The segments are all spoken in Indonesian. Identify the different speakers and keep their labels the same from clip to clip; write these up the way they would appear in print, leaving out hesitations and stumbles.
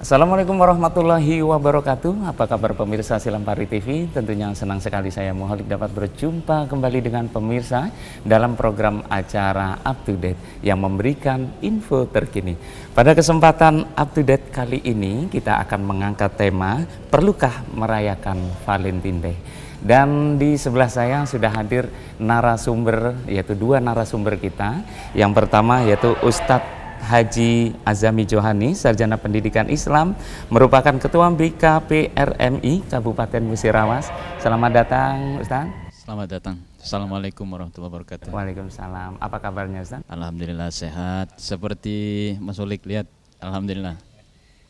Speaker 1: Assalamualaikum warahmatullahi wabarakatuh. Apa kabar pemirsa Silampari TV? Tentunya senang sekali saya Muhalik dapat berjumpa kembali dengan pemirsa dalam program acara Up to Date yang memberikan info terkini. Pada kesempatan Up to Date kali ini kita akan mengangkat tema perlukah merayakan Valentine Day. Dan di sebelah saya sudah hadir narasumber, yaitu dua narasumber kita. Yang pertama yaitu Ustadz Haji Azami Johani, Sarjana Pendidikan Islam, merupakan Ketua BKPRMI Kabupaten Musirawas. Selamat datang, Ustaz.
Speaker 2: Selamat datang. Assalamualaikum warahmatullahi wabarakatuh.
Speaker 1: Waalaikumsalam. Apa kabarnya, Ustaz?
Speaker 2: Alhamdulillah sehat. Seperti Mas Ulik lihat, alhamdulillah.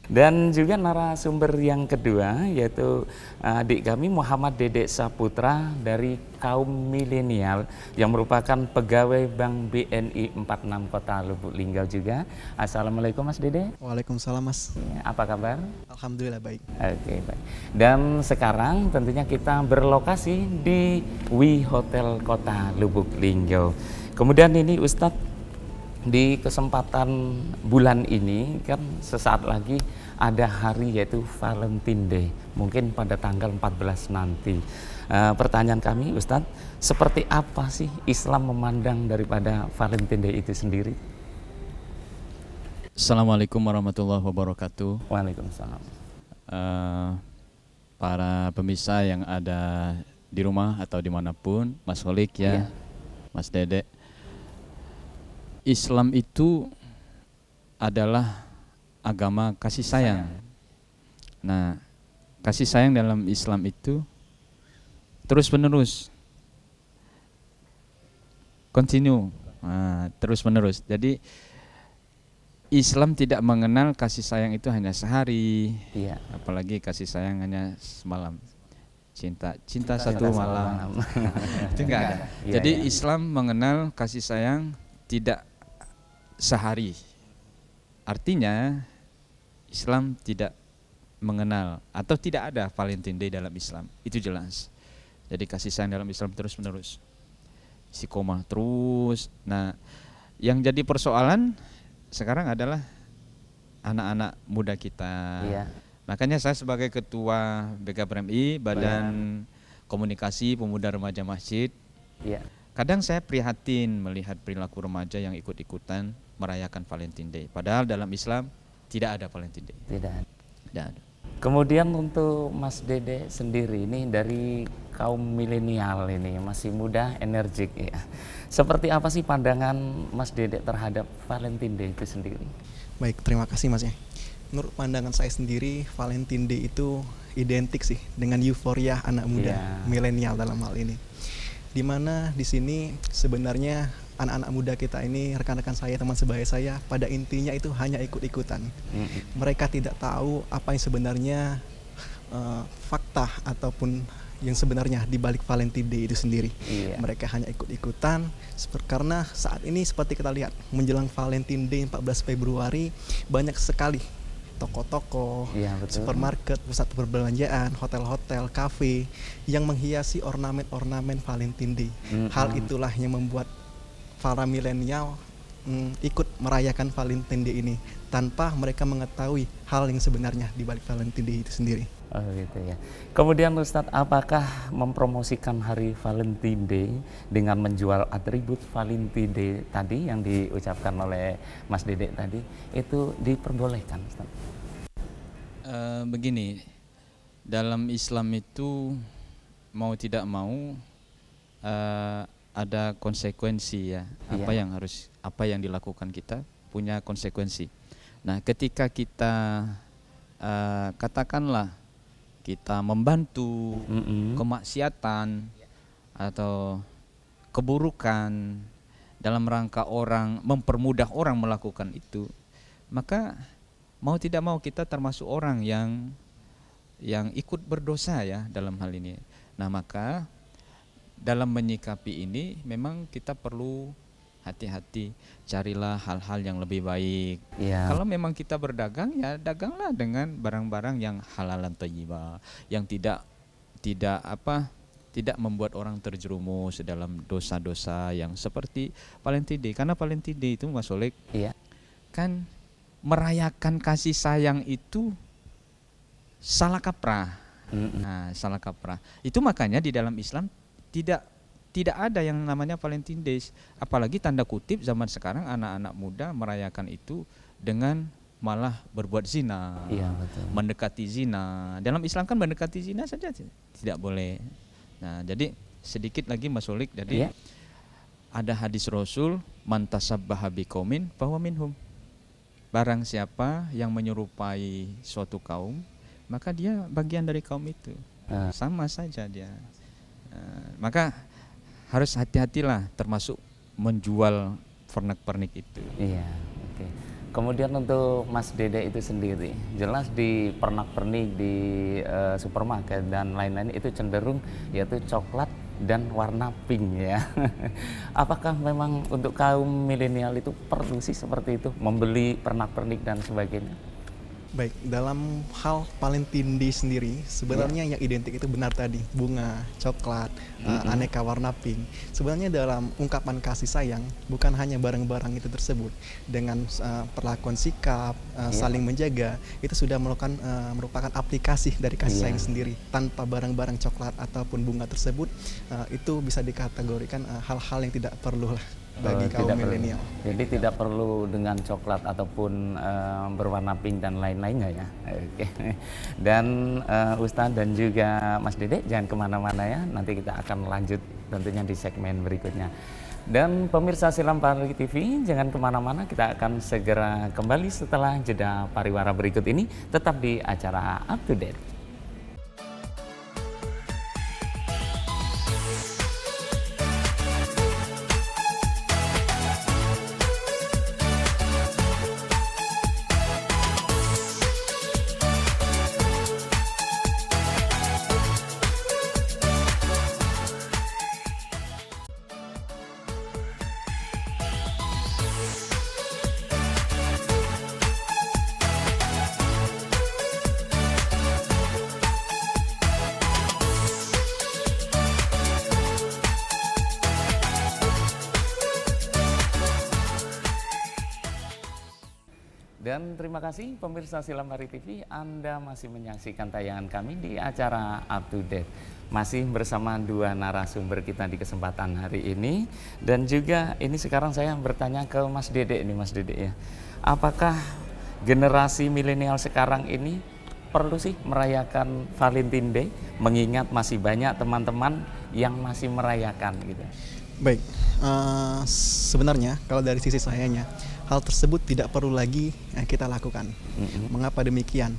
Speaker 1: Dan juga narasumber yang kedua yaitu adik kami Muhammad Dede Saputra dari kaum milenial yang merupakan pegawai Bank BNI 46 Kota Lubuk Linggau juga. Assalamualaikum Mas Dede.
Speaker 3: Waalaikumsalam Mas.
Speaker 1: Apa kabar?
Speaker 3: Alhamdulillah baik.
Speaker 1: Oke, baik. Dan sekarang tentunya kita berlokasi di Wi Hotel Kota Lubuk Linggau. Kemudian ini Ustadz, di kesempatan bulan ini kan sesaat lagi ada hari yaitu Valentine Day, mungkin pada tanggal 14 nanti. Pertanyaan kami Ustadz, seperti apa sih Islam memandang daripada Valentine Day itu sendiri?
Speaker 2: Assalamualaikum warahmatullahi wabarakatuh.
Speaker 1: Waalaikumsalam.
Speaker 2: Para pemirsa yang ada di rumah atau dimanapun, Mas Ulik ya,
Speaker 1: Iya.
Speaker 2: Mas Dede. Islam itu adalah agama kasih sayang. Nah, kasih sayang dalam Islam itu terus menerus, continue, terus menerus. Jadi Islam tidak mengenal kasih sayang itu hanya sehari,
Speaker 1: Iya.
Speaker 2: apalagi kasih sayang hanya semalam. Cinta satu malam. Itu enggak ada.
Speaker 1: Iya,
Speaker 2: Jadi
Speaker 1: iya.
Speaker 2: Islam mengenal kasih sayang tidak sehari. Artinya Islam tidak mengenal atau tidak ada Valentine Day dalam Islam. Itu jelas. Jadi kasih sayang dalam Islam terus menerus, istiqomah terus. Nah, yang jadi persoalan sekarang adalah anak-anak muda kita.
Speaker 1: Iya.
Speaker 2: Makanya saya sebagai ketua BKPRMI, Badan Komunikasi Pemuda Remaja Masjid,
Speaker 1: Iya.
Speaker 2: kadang saya prihatin melihat perilaku remaja yang ikut-ikutan merayakan Valentine Day. Padahal dalam Islam tidak ada Valentine Day.
Speaker 1: Tidak.
Speaker 2: Tidak ada.
Speaker 1: Kemudian untuk Mas Dede sendiri ini dari kaum milenial ini masih muda, energik ya. Seperti apa sih pandangan Mas Dede terhadap Valentine Day itu sendiri?
Speaker 3: Baik, terima kasih Mas ya. Menurut pandangan saya sendiri, Valentine Day itu identik sih dengan euforia anak muda, milenial dalam hal ini. Di mana di sini sebenarnya anak-anak muda kita ini, rekan-rekan saya, teman sebaya saya, pada intinya itu hanya ikut-ikutan. Mereka tidak tahu apa yang sebenarnya fakta ataupun yang sebenarnya di balik Valentine Day itu sendiri.
Speaker 1: Iya.
Speaker 3: Mereka hanya ikut-ikutan karena saat ini seperti kita lihat menjelang Valentine Day 14 Februari banyak sekali toko-toko,
Speaker 1: Iya, betul.
Speaker 3: supermarket, pusat perbelanjaan, hotel-hotel, kafe yang menghiasi ornamen-ornamen Valentine Day. Hal itulah yang membuat para milenial ikut merayakan Valentine Day ini tanpa mereka mengetahui hal yang sebenarnya di balik Valentine Day itu sendiri.
Speaker 1: Oh gitu ya. Kemudian Ustadz, apakah mempromosikan hari Valentine Day dengan menjual atribut Valentine Day tadi yang diucapkan oleh Mas Dede tadi itu diperbolehkan, Ustadz?
Speaker 2: Begini, dalam Islam itu mau tidak mau ada konsekuensi ya.
Speaker 1: Iya.
Speaker 2: Apa yang dilakukan kita punya konsekuensi. Nah, ketika kita katakanlah kita membantu kemaksiatan atau keburukan dalam rangka orang mempermudah orang melakukan itu, maka mau tidak mau kita termasuk orang yang ikut berdosa ya dalam hal ini. Nah, maka dalam menyikapi ini memang kita perlu hati-hati, carilah hal-hal yang lebih baik.
Speaker 1: Iya.
Speaker 2: Kalau memang kita berdagang ya daganglah dengan barang-barang yang halalan thayyibah, yang tidak membuat orang terjerumus dalam dosa-dosa yang seperti Valentine Day. Karena Valentine Day itu Mas Oleg,
Speaker 1: Iya.
Speaker 2: kan merayakan kasih sayang itu salah kaprah. Nah, salah kaprah. Itu makanya di dalam Islam tidak ada yang namanya Valentine Days. Apalagi tanda kutip zaman sekarang anak-anak muda merayakan itu dengan malah berbuat zina,
Speaker 1: Iya, betul.
Speaker 2: mendekati zina. Dalam Islam kan mendekati zina saja tidak boleh. Nah, jadi sedikit lagi Mas Olik, jadi
Speaker 1: Iya.
Speaker 2: ada hadis Rasul, man tasabbaha biqaumin fahuwa minhum. Barang siapa yang menyerupai suatu kaum, maka dia bagian dari kaum itu. Sama saja dia. Maka harus hati-hatilah termasuk menjual pernak-pernik itu.
Speaker 1: Iya, oke. Kemudian untuk Mas Dede itu sendiri, jelas di pernak-pernik di supermarket dan lain-lain itu cenderung yaitu coklat dan warna pink ya. Apakah memang untuk kaum milenial itu perlu sih seperti itu membeli pernak-pernik dan sebagainya?
Speaker 3: Baik, dalam hal Valentine Day sendiri, sebenarnya yang identik itu benar tadi, bunga, coklat, aneka warna pink. Sebenarnya dalam ungkapan kasih sayang, bukan hanya barang-barang itu tersebut, dengan perlakuan sikap, saling menjaga, itu sudah merupakan aplikasi dari kasih sayang sendiri. Tanpa barang-barang coklat ataupun bunga tersebut, itu bisa dikategorikan hal-hal yang tidak perlu lah bagi kaum milenial.
Speaker 1: Jadi tidak perlu dengan coklat ataupun berwarna pink dan lain-lainnya ya. Oke. Dan Ustadz dan juga Mas Dede jangan kemana-mana ya. Nanti kita akan lanjut tentunya di segmen berikutnya. Dan pemirsa Silam Pari TV jangan kemana-mana. Kita akan segera kembali setelah jeda pariwara berikut ini. Tetap di acara Up to Date. Dan terima kasih pemirsa Silam Pari TV, Anda masih menyaksikan tayangan kami di acara Up to Date. Masih bersama dua narasumber kita di kesempatan hari ini. Dan juga ini sekarang saya bertanya ke Mas Dede nih, Mas Dede ya. Apakah generasi milenial sekarang ini perlu sih merayakan Valentine Day, mengingat masih banyak teman-teman yang masih merayakan gitu?
Speaker 3: Baik, sebenarnya kalau dari sisi sayanya, hal tersebut tidak perlu lagi kita lakukan. Mengapa demikian?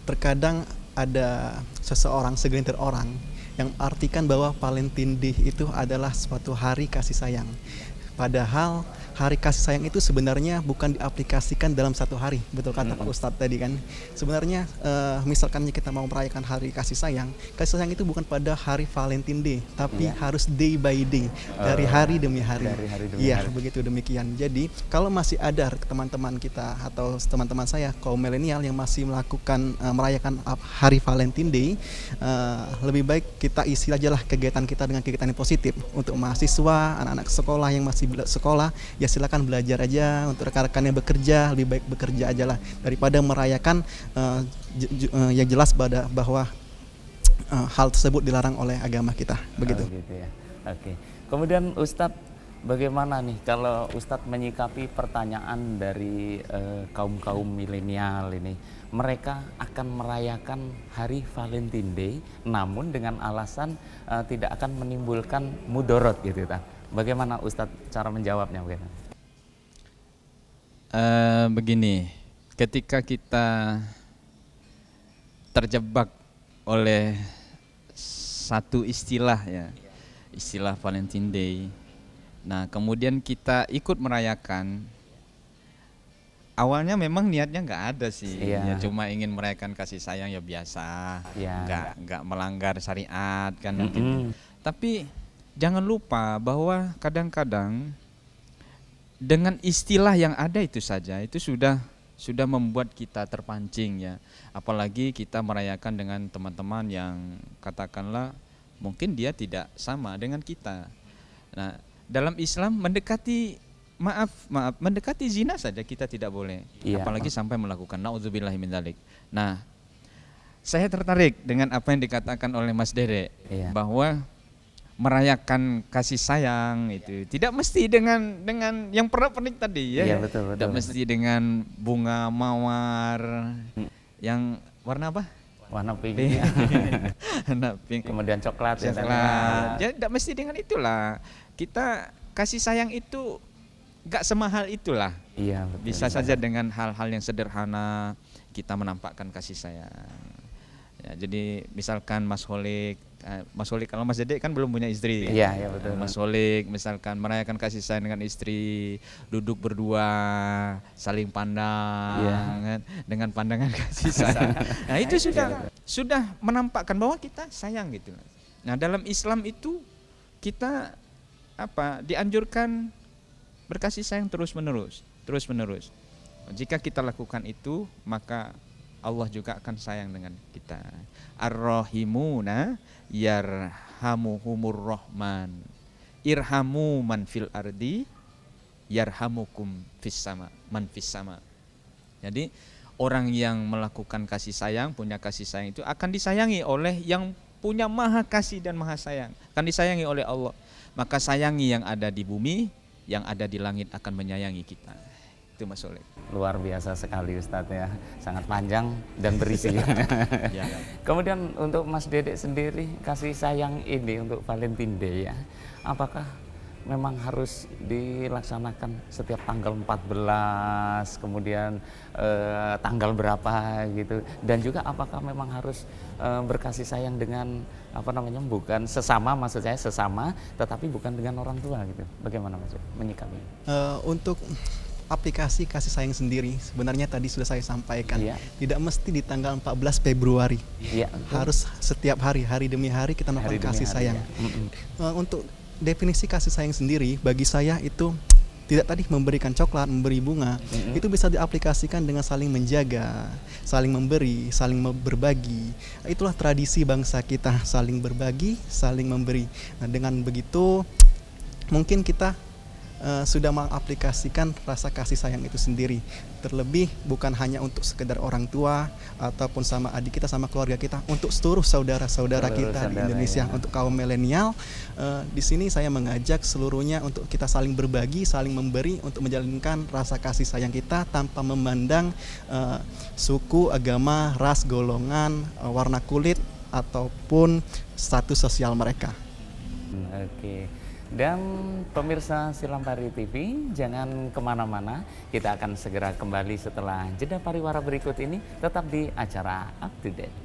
Speaker 3: Terkadang ada segelintir orang yang artikan bahwa Valentine Day itu adalah suatu hari kasih sayang. Padahal hari kasih sayang itu sebenarnya bukan diaplikasikan dalam satu hari, betul kata Pak Ustadz tadi kan. Sebenarnya misalkan kita mau merayakan hari kasih sayang itu bukan pada hari Valentine Day, tapi harus day by day, dari hari demi hari. Iya, begitu demikian. Jadi kalau masih ada teman-teman kita atau teman-teman saya kaum milenial yang masih merayakan hari Valentine Day, lebih baik kita isi aja lah kegiatan kita dengan kegiatan yang positif. Untuk mahasiswa, anak-anak sekolah yang masih sekolah, ya silakan belajar aja. Untuk rekan-rekan yang bekerja, lebih baik bekerja aja lah daripada merayakan yang jelas bahwa hal tersebut dilarang oleh agama kita. Begitu.
Speaker 1: Gitu ya. Oke. Kemudian Ustadz, bagaimana nih kalau Ustadz menyikapi pertanyaan dari kaum milenial ini? Mereka akan merayakan hari Valentine Day, namun dengan alasan tidak akan menimbulkan mudorot gitu kan? Bagaimana Ustadz cara menjawabnya?
Speaker 2: Begini, ketika kita terjebak oleh satu istilah ya, istilah Valentine Day, nah kemudian kita ikut merayakan, awalnya memang niatnya nggak ada sih, ya cuma ingin merayakan kasih sayang ya biasa, nggak melanggar syariat kan, gitu. Tapi jangan lupa bahwa kadang-kadang dengan istilah yang ada itu saja itu sudah membuat kita terpancing ya. Apalagi kita merayakan dengan teman-teman yang katakanlah mungkin dia tidak sama dengan kita. Nah, dalam Islam mendekati zina saja kita tidak boleh. Apalagi sampai melakukan naudzubillahi min dzalik. Nah, saya tertarik dengan apa yang dikatakan oleh Mas Dede, bahwa merayakan kasih sayang itu tidak mesti dengan yang pernik tadi ya.
Speaker 1: Iya, betul.
Speaker 2: Tidak mesti dengan bunga mawar yang warna apa?
Speaker 1: Warna pink.
Speaker 2: Warna pink.
Speaker 1: Kemudian coklat.
Speaker 2: Ya tidak mesti dengan itulah. Kita kasih sayang itu gak semahal itulah.
Speaker 1: Iya, betul.
Speaker 2: Bisa saja dengan hal-hal yang sederhana kita menampakkan kasih sayang. Ya, jadi misalkan Mas Holik, kalau Mas Dede kan belum punya istri.
Speaker 1: Iya, betul.
Speaker 2: Mas Holik misalkan merayakan kasih sayang dengan istri, duduk berdua, saling pandang, kan, dengan pandangan kasih sayang. Nah itu sudah menampakkan bahwa kita sayang gitu. Nah dalam Islam itu kita dianjurkan berkasih sayang terus menerus. Jika kita lakukan itu, maka Allah juga akan sayang dengan kita. Ar-Rahimuna yarhamuhumur Rahman. Irhamu man fil ardi yarhamukum fis sama, man fis sama. Jadi orang yang melakukan kasih sayang, punya kasih sayang itu akan disayangi oleh yang punya maha kasih dan maha sayang. Akan disayangi oleh Allah. Maka sayangi yang ada di bumi, yang ada di langit akan menyayangi kita. Itu Mas Soleh.
Speaker 1: Luar biasa sekali Ustadz ya, sangat panjang dan berisi.
Speaker 2: Ya.
Speaker 1: Kemudian untuk Mas Dede sendiri, kasih sayang ini untuk Valentine Day ya, apakah memang harus dilaksanakan setiap tanggal 14, kemudian tanggal berapa gitu, dan juga apakah memang harus berkasih sayang dengan bukan sesama, maksud saya sesama, tetapi bukan dengan orang tua gitu, bagaimana Mas menyikapi?
Speaker 3: Untuk aplikasi kasih sayang sendiri sebenarnya tadi sudah saya sampaikan, tidak mesti di tanggal 14 Februari, harus setiap hari demi hari kita melakukan kasih sayang. Untuk definisi kasih sayang sendiri bagi saya itu tidak tadi memberikan coklat, memberi bunga, itu bisa diaplikasikan dengan saling menjaga, saling memberi, saling berbagi. Itulah tradisi bangsa kita, saling berbagi, saling memberi. Nah, dengan begitu mungkin kita sudah mengaplikasikan rasa kasih sayang itu sendiri. Terlebih bukan hanya untuk sekedar orang tua ataupun sama adik kita, sama keluarga kita, untuk seluruh saudara-saudara kita di Indonesia, untuk kaum milenial. Di sini saya mengajak seluruhnya untuk kita saling berbagi, saling memberi, untuk menjalinkan rasa kasih sayang kita tanpa memandang suku, agama, ras, golongan, warna kulit ataupun status sosial mereka.
Speaker 1: Oke. Dan pemirsa Silampari TV, jangan kemana-mana, kita akan segera kembali setelah jeda pariwara berikut ini, tetap di acara Up to Date.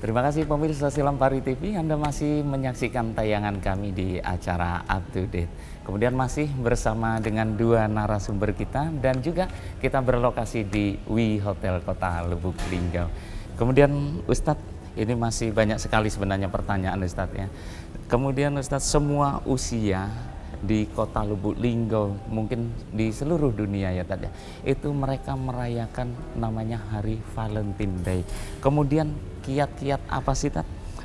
Speaker 1: Terima kasih pemirsa Silampari TV, Anda masih menyaksikan tayangan kami di acara Up to Date. Kemudian masih bersama dengan dua narasumber kita, dan juga kita berlokasi di Wi Hotel Kota Lubuk Linggau. Kemudian Ustadz, ini masih banyak sekali sebenarnya pertanyaan Ustadz ya. Kemudian Ustadz, semua usia di Kota Lubuk Linggau, mungkin di seluruh dunia ya tadi, itu mereka merayakan namanya Hari Valentine Day. Kemudian kiat-kiat apa sih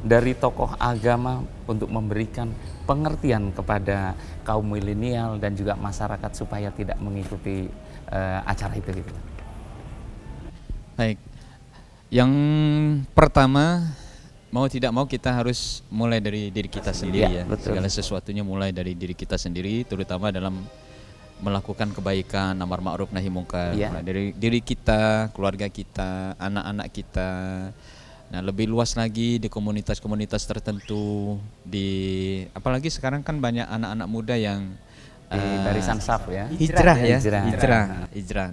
Speaker 1: dari tokoh agama untuk memberikan pengertian kepada kaum milenial dan juga masyarakat supaya tidak mengikuti acara itu gitu?
Speaker 2: Baik, yang pertama, mau tidak mau kita harus mulai dari diri kita sendiri ya. Segala sesuatunya mulai dari diri kita sendiri, terutama dalam melakukan kebaikan, amar ma'ruf nahi mungkar. Dari diri kita, keluarga kita, anak-anak kita. Nah, lebih luas lagi di komunitas-komunitas tertentu, apalagi sekarang kan banyak anak-anak muda yang
Speaker 1: di barisan saf ya.
Speaker 2: Hijrah.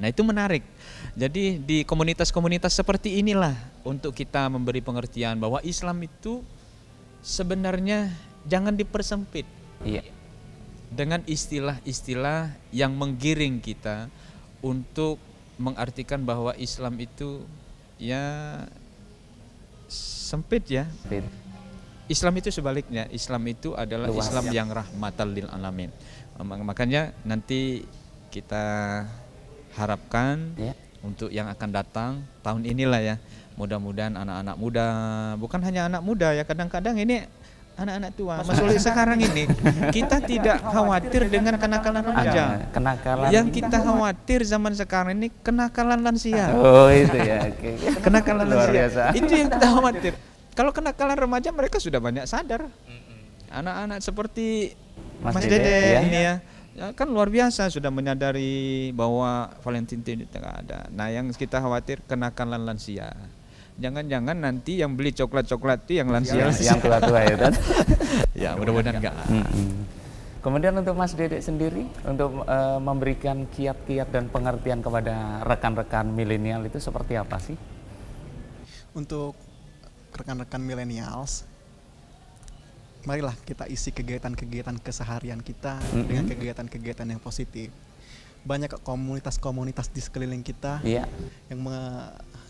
Speaker 2: Nah, itu menarik. Jadi di komunitas-komunitas seperti inilah untuk kita memberi pengertian bahwa Islam itu sebenarnya jangan dipersempit.
Speaker 1: Iya.
Speaker 2: Dengan istilah-istilah yang menggiring kita untuk mengartikan bahwa Islam itu ya sempit ya.
Speaker 1: Sempit.
Speaker 2: Islam itu sebaliknya, Islam itu adalah
Speaker 1: Luas.
Speaker 2: Islam yang rahmatan lil alamin. Makanya nanti kita harapkan
Speaker 1: Ya.
Speaker 2: untuk yang akan datang tahun inilah ya, mudah-mudahan anak-anak muda, bukan hanya anak muda ya, kadang-kadang ini anak-anak tua. Maksudnya sekarang ini kita tidak khawatir dengan kenakalan remaja.
Speaker 1: Kenakalan.
Speaker 2: Yang kita khawatir zaman sekarang ini kenakalan lansia.
Speaker 1: Oh itu ya. Oke.
Speaker 2: Kenakalan
Speaker 1: Luar
Speaker 2: lansia.
Speaker 1: biasa.
Speaker 2: Itu yang kita khawatir. Kalau kenakalan remaja mereka sudah banyak sadar. Anak-anak seperti Mas Dede
Speaker 1: ya.
Speaker 2: ini ya kan luar biasa sudah menyadari bahwa Valentine itu tidak ada. Nah yang kita khawatir kenakalan lansia. Jangan-jangan nanti yang beli coklat-coklat itu yang lansia.
Speaker 1: Yang tua-tua ya kan.
Speaker 2: Ya mudah-mudahan enggak.
Speaker 1: Kemudian untuk Mas Dede sendiri untuk memberikan kiat-kiat dan pengertian kepada rekan-rekan milenial itu seperti apa sih?
Speaker 3: Untuk rekan-rekan millennials, marilah kita isi kegiatan-kegiatan keseharian kita dengan kegiatan-kegiatan yang positif. Banyak komunitas-komunitas di sekeliling kita
Speaker 1: Iya.
Speaker 3: yang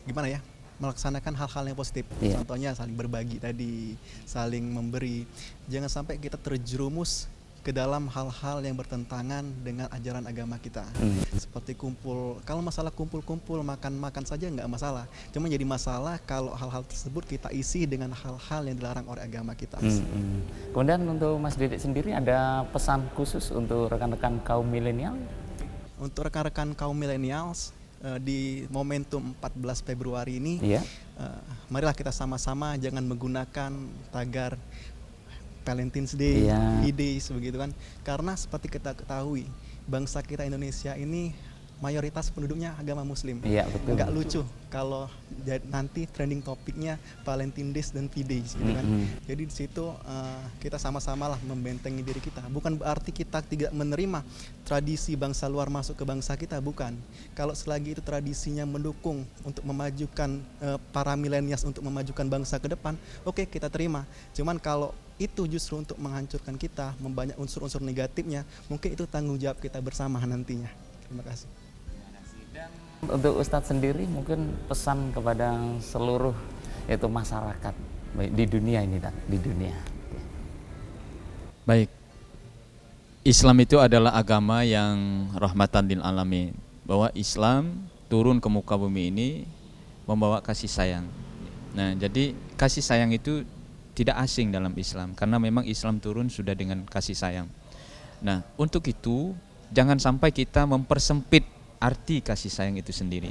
Speaker 3: gimana ya, melaksanakan hal-hal yang positif.
Speaker 1: Iya.
Speaker 3: Contohnya saling berbagi tadi, saling memberi. Jangan sampai kita terjerumus ke dalam hal-hal yang bertentangan dengan ajaran agama kita. Seperti kumpul, kalau masalah kumpul-kumpul, makan-makan saja nggak masalah. Cuma jadi masalah kalau hal-hal tersebut kita isi dengan hal-hal yang dilarang oleh agama kita.
Speaker 1: Kemudian untuk Mas Dede sendiri ada pesan khusus untuk rekan-rekan kaum milenial?
Speaker 3: Untuk rekan-rekan kaum millennials, di momentum 14 Februari ini,
Speaker 1: Iya.
Speaker 3: marilah kita sama-sama jangan menggunakan tagar Valentine's Day,
Speaker 1: Iya.
Speaker 3: E-Days begitu kan. Karena seperti kita ketahui, bangsa kita Indonesia ini mayoritas penduduknya agama muslim.
Speaker 1: Iya, betul.
Speaker 3: Nggak lucu kalau nanti trending topiknya Valentine Days dan V-Days gitu kan. Jadi di situ kita sama-sama lah membentengi diri kita. Bukan berarti kita tidak menerima tradisi bangsa luar masuk ke bangsa kita, bukan. Kalau selagi itu tradisinya mendukung untuk memajukan para milenials untuk memajukan bangsa ke depan, oke, kita terima. Cuman kalau itu justru untuk menghancurkan kita, membanyak unsur-unsur negatifnya, mungkin itu tanggung jawab kita bersama nantinya. Terima kasih.
Speaker 1: Untuk Ustadz sendiri mungkin pesan kepada seluruh yaitu masyarakat di dunia ini, di dunia.
Speaker 2: Baik. Islam itu adalah agama yang rahmatan lil alamin. Bahwa Islam turun ke muka bumi ini membawa kasih sayang. Nah, jadi kasih sayang itu tidak asing dalam Islam karena memang Islam turun sudah dengan kasih sayang. Nah, untuk itu jangan sampai kita mempersempit arti kasih sayang itu sendiri.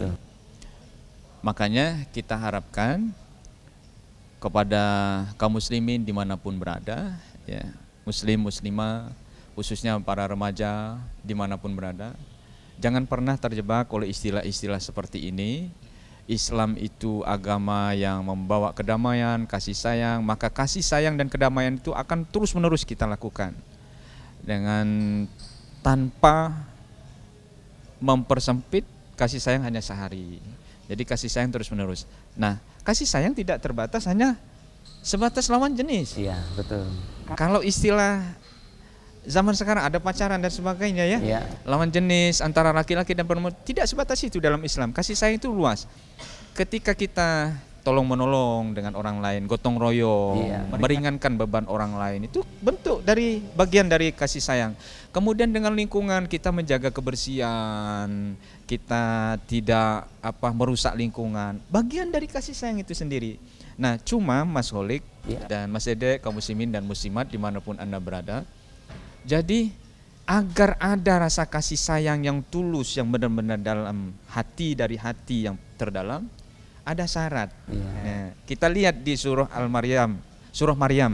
Speaker 2: Makanya kita harapkan kepada kaum muslimin dimanapun berada, ya, muslim muslimah, khususnya para remaja dimanapun berada, jangan pernah terjebak oleh istilah-istilah seperti ini. Islam itu agama yang membawa kedamaian, kasih sayang, maka kasih sayang dan kedamaian itu akan terus-menerus kita lakukan dengan tanpa mempersempit kasih sayang hanya sehari. Jadi kasih sayang terus-menerus. Nah, kasih sayang tidak terbatas hanya sebatas lawan jenis.
Speaker 1: Iya, betul.
Speaker 2: Kalau istilah zaman sekarang ada pacaran dan sebagainya ya.
Speaker 1: Iya.
Speaker 2: Lawan jenis antara laki-laki dan perempuan tidak sebatas itu dalam Islam. Kasih sayang itu luas. Ketika kita tolong menolong dengan orang lain, gotong royong, meringankan beban orang lain, itu bentuk dari bagian dari kasih sayang. Kemudian dengan lingkungan kita menjaga kebersihan, kita tidak merusak lingkungan, bagian dari kasih sayang itu sendiri. Nah, cuma Mas Holik dan Mas Dede, kaum muslimin dan muslimat dimanapun Anda berada, jadi agar ada rasa kasih sayang yang tulus, yang benar-benar dalam hati, dari hati yang terdalam, ada syarat. Nah, kita lihat di surah Al-Maryam, surah Maryam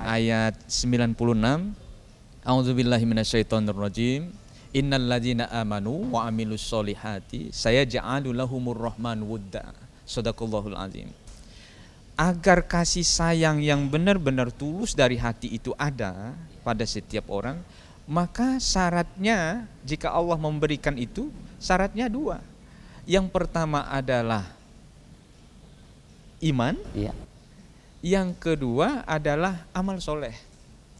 Speaker 2: ayat 96. A'udzubillahi minasyaitonirrajim. Innal ladzina amanu wa amilus solihati sayaj'alu lahumur rahman wudda. Shadaqallahul azim. Agar kasih sayang yang benar-benar tulus dari hati itu ada pada setiap orang, maka syaratnya jika Allah memberikan itu, syaratnya dua. Yang pertama adalah iman, yang kedua adalah amal soleh.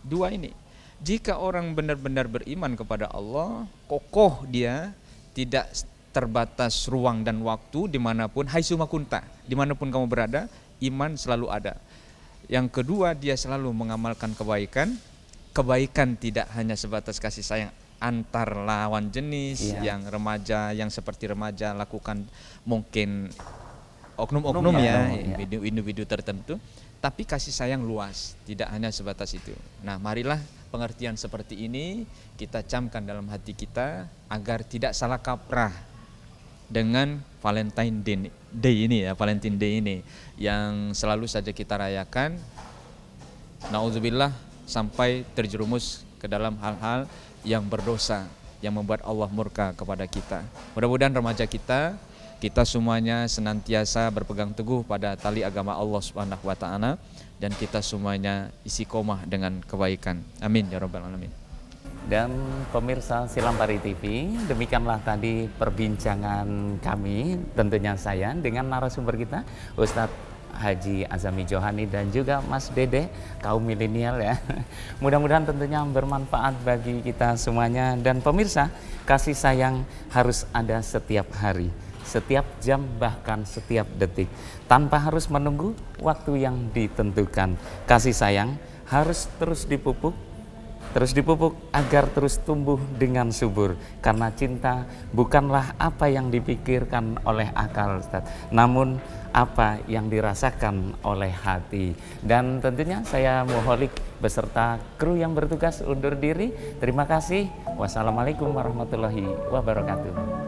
Speaker 2: Dua ini. Jika orang benar-benar beriman kepada Allah, kokoh dia, tidak terbatas ruang dan waktu, dimanapun, haitsu makunta, dimanapun kamu berada, iman selalu ada. Yang kedua, dia selalu mengamalkan kebaikan. Kebaikan tidak hanya sebatas kasih sayang antar lawan jenis, yang remaja, yang seperti remaja lakukan mungkin oknum-oknum ya, individu tertentu, tapi kasih sayang luas, tidak hanya sebatas itu. Nah, marilah pengertian seperti ini kita camkan dalam hati kita agar tidak salah kaprah dengan Valentine Day ini ya, Valentine Day ini yang selalu saja kita rayakan. Nauzubillah, sampai terjerumus ke dalam hal-hal yang berdosa, yang membuat Allah murka kepada kita. Mudah-mudahan remaja kita semuanya senantiasa berpegang teguh pada tali agama Allah Subhanahu wa taala, dan kita semuanya istiqomah dengan kebaikan. Amin ya rabbal alamin.
Speaker 1: Dan pemirsa Silampari TV, demikianlah tadi perbincangan kami, tentunya saya dengan narasumber kita Ustadz Haji Azami Johani dan juga Mas Dede, kaum milenial ya. Mudah-mudahan tentunya bermanfaat bagi kita semuanya. Dan pemirsa, kasih sayang harus ada setiap hari, setiap jam, bahkan setiap detik, tanpa harus menunggu waktu yang ditentukan. Kasih sayang harus terus dipupuk agar terus tumbuh dengan subur, karena cinta bukanlah apa yang dipikirkan oleh akal, Ustaz, namun apa yang dirasakan oleh hati. Dan tentunya saya Muholik beserta kru yang bertugas undur diri. Terima kasih. Wassalamualaikum warahmatullahi wabarakatuh.